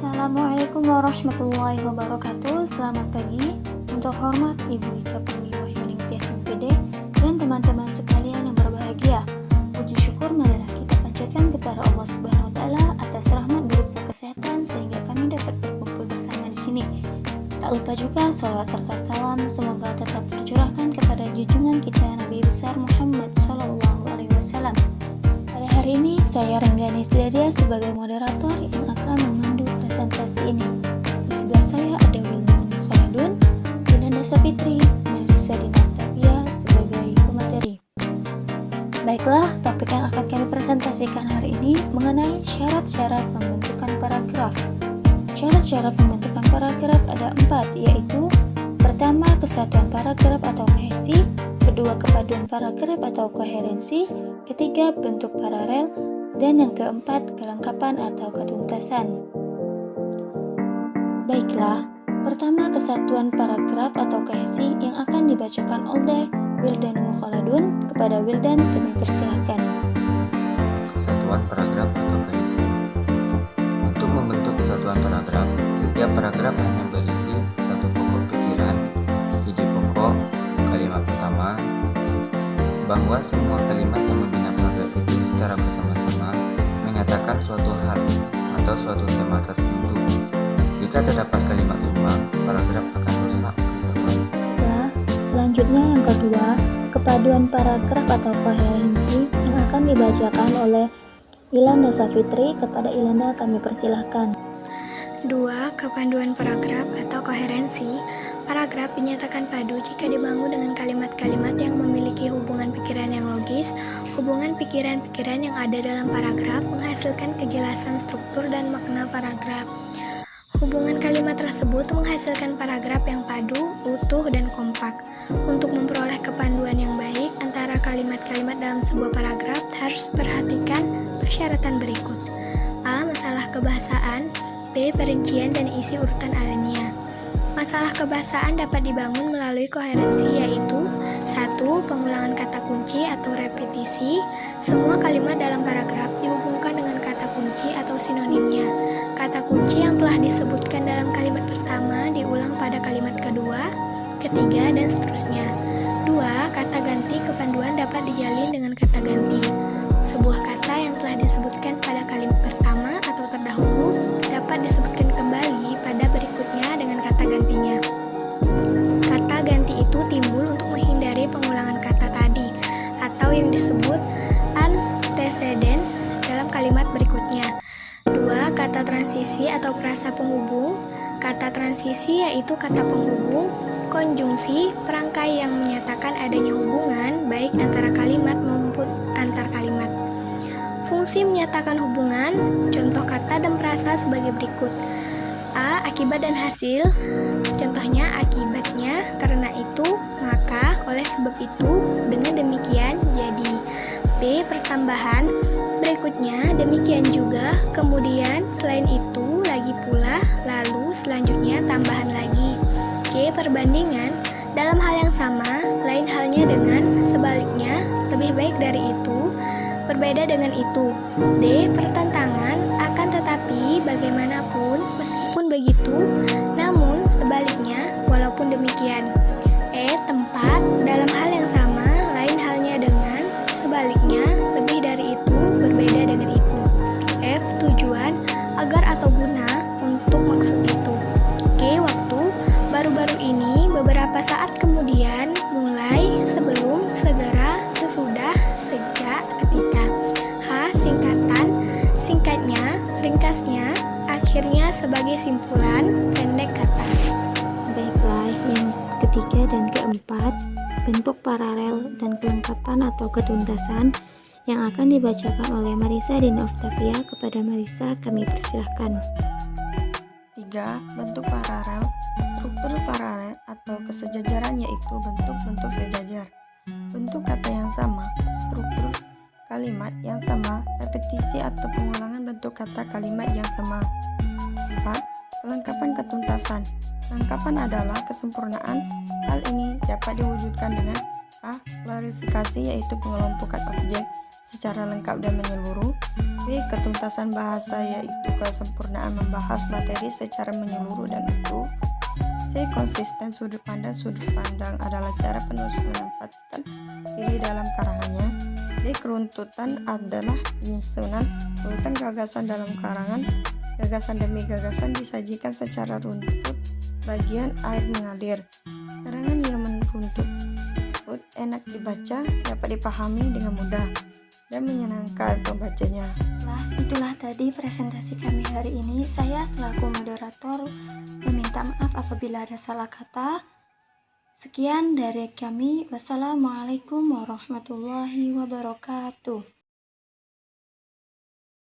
Assalamualaikum warahmatullahi wabarakatuh. Selamat pagi. Untuk hormat Ibu Ika Pungli Wahyuning SPD dan teman-teman sekalian yang berbahagia. Puji syukur marilah kita panjatkan kepada Allah Subhanahu wa taala atas rahmat berupa kesehatan sehingga kami dapat berkumpul bersama di sini. Tak lupa juga salawat serta salam semoga tetap tercurahkan kepada junjungan kita Nabi besar Muhammad SAW. Pada hari ini saya Renggani Slidia sebagai moderator yang akan memandu presentasi ini. Di sebelah saya ada Wildan Khaladun, Yolanda Fitri, Melisa Dinastapia sebagai pemateri. Baiklah, topik yang akan kami presentasikan hari ini mengenai syarat-syarat pembentukan paragraf. Syarat-syarat pembentukan paragraf ada 4, yaitu pertama, kesatuan paragraf atau kohesi, kedua, kepaduan paragraf atau koherensi, ketiga, bentuk paralel, dan yang keempat, kelengkapan atau ketuntasan. Baiklah, pertama kesatuan paragraf atau kohesi yang akan dibacakan oleh Wildan Khaladun. Kepada Wildan kami persilahkan. Kesatuan paragraf atau kohesi. Untuk membentuk kesatuan paragraf, setiap paragraf hanya berisi satu pokok pikiran, ide pokok, kalimat pertama, bahwa semua kalimat yang membina paragraf itu secara bersama-sama menyatakan suatu hal atau suatu tema tertentu. Jika terdapat kalimat sumpah, paragraf akan rusak kesatuan. Selanjutnya yang kedua, kepaduan paragraf atau koherensi yang akan dibacakan oleh Yolanda Fitri. Kepada Yolanda kami persilahkan. 2. Kepaduan paragraf atau koherensi. Paragraf dinyatakan padu jika dibangun dengan kalimat-kalimat yang memiliki hubungan pikiran yang logis. Hubungan pikiran-pikiran yang ada dalam paragraf menghasilkan kejelasan struktur dan makna paragraf. Hubungan kalimat tersebut menghasilkan paragraf yang padu, utuh, dan kompak. Untuk memperoleh kepaduan yang baik antara kalimat-kalimat dalam sebuah paragraf, harus perhatikan persyaratan berikut. A. Masalah kebahasaan. B. Perincian dan isi urutan alinea. Masalah kebahasaan dapat dibangun melalui koherensi, yaitu 1. Pengulangan kata kunci atau repetisi. Semua kalimat dalam paragraf dihubungkan dengan kata kunci atau sinonimnya. Kata kunci yang telah disebutkan dalam kalimat pertama diulang pada kalimat kedua, ketiga, dan seterusnya. 2. Kata ganti kepaduan dapat dijalin dengan kata ganti. Sebuah kata yang telah disebutkan pada kalimat pertama atau terdahulu dapat disebutkan kembali pada berikutnya dengan kata gantinya. Kata ganti itu timbul untuk menghindari pengulangan kata tadi atau yang disebut antecedent dalam kalimat berikutnya. 2. Kata transisi atau frasa penghubung. Kata transisi yaitu kata penghubung, konjungsi, perangkai yang menyatakan adanya hubungan baik antara kalimat maupun antar kalimat. Fungsi menyatakan hubungan, contoh kata dan frasa sebagai berikut. A. Akibat dan hasil. Contohnya akibatnya, karena itu, maka, oleh sebab itu, dengan demikian, jadi. B. Pertambahan. Berikutnya, demikian juga, kemudian, selain itu, lagi pula, lalu, selanjutnya, tambahan lagi. C. Perbandingan. Dalam hal yang sama, lain halnya dengan sebaliknya, lebih baik dari itu, berbeda dengan itu. D. Pertentangan. Akan tetapi, bagaimanapun, meskipun begitu, namun sebaliknya, walaupun demikian. E. Tempat. Dalam hal yang sama, lain halnya dengan sebaliknya, lebih dari itu, berbeda dengan itu. F. Tujuan. Agar atau guna untuk maksud itu. G. Waktu. Baru-baru ini, beberapa saat kemudian, mulai, sebelum, segera, sesudah, sejak, ketika. H. Singkatan. Singkatnya, ringkasnya, akhirnya sebagai simpulan, pendek kata. Baiklah, yang ketiga dan keempat, bentuk paralel dan kelengkapan atau ketuntasan yang akan dibacakan oleh Melisa Dinastapia. Kepada Melisa kami persilahkan. 3. Bentuk paralel. Struktur paralel atau kesejajaran yaitu bentuk-bentuk sejajar, bentuk kata yang sama, struktur kalimat yang sama, repetisi atau pengulangan bentuk kata kalimat yang sama. 4. Kelengkapan ketuntasan. Kelengkapan adalah kesempurnaan. Hal ini dapat diwujudkan dengan A. Klarifikasi yaitu pengelompokan objek secara lengkap dan menyeluruh. B. Ketuntasan bahasa, yaitu kesempurnaan membahas materi secara menyeluruh dan utuh. C. Konsisten sudut pandang. Sudut pandang adalah cara penulis menempatkan diri dalam karangannya. D. Keruntutan adalah penyusunan urutan gagasan dalam karangan. Gagasan demi gagasan disajikan secara runtut, bagian air mengalir. Karangan yang meruntut enak dibaca, dapat dipahami dengan mudah, dan menyenangkan pembacanya. Itulah tadi presentasi kami hari ini. Saya selaku moderator meminta maaf apabila ada salah kata. Sekian dari kami. Wassalamualaikum warahmatullahi wabarakatuh.